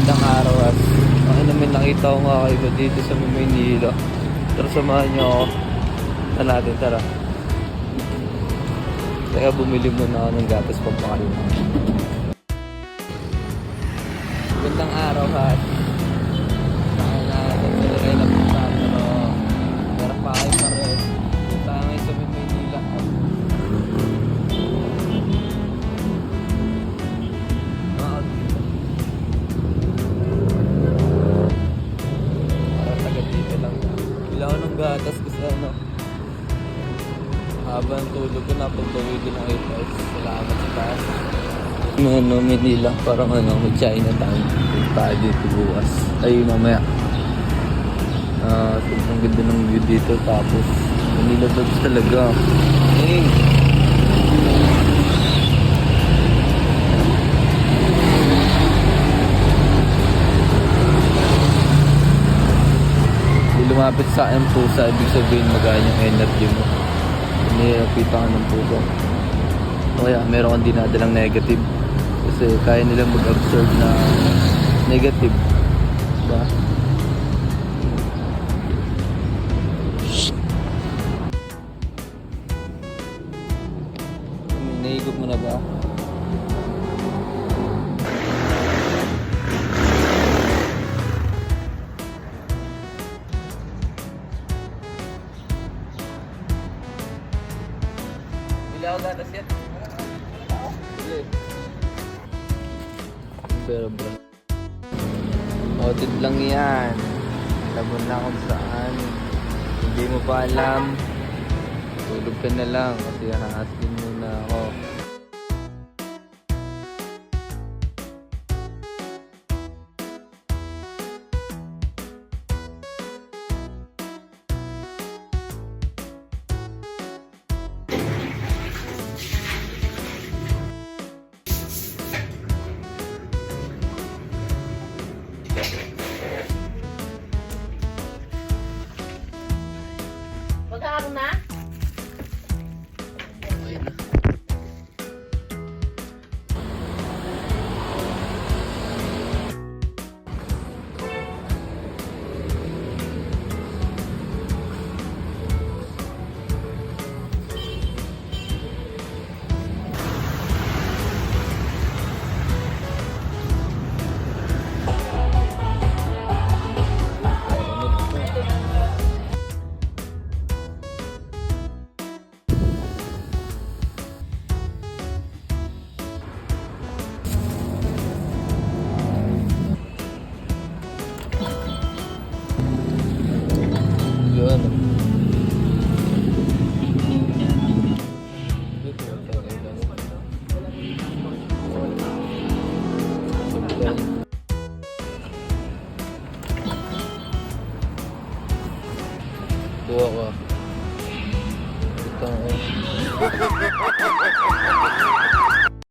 Magandang araw at ang naman nakita ko nga kayo dito sa Maynila. Tara samahan niyo ako. Natin, tara. Kaya bumili muna ako ng gatas pampakalma. Magandang araw at saan natin sila kayo napuntahan pero meron pa kayo pa rin. Punta ngayon sa Maynila. Bilang ng gatas kasi ano, habang tulog ko napagtawid din ang 8 hours. Salamat sa taas. Ano, Manila, parang ano, may Chinatown. Punta dito bukas. Ay, mamaya. Sobrang ganda ng view dito. Tapos, Manila dogs talaga. Hey! Lumapit sa akin pusa, ibig sabihin magaan yung energy mo. Nilapitan ka ng puso. O kaya meron kang dinadalang negative. Kasi kaya nilang mag-absorb na negative. Diba? Naigop mo na ba? Bila ako gatas yan. Bili. Pero bro, outfit lang yan. Alam mo na kung saan. Hindi mo pa alam, tulog ka na lang kasi hahaskin muna ako. Mag-aaral na? Yun. Tuwa ka. Ito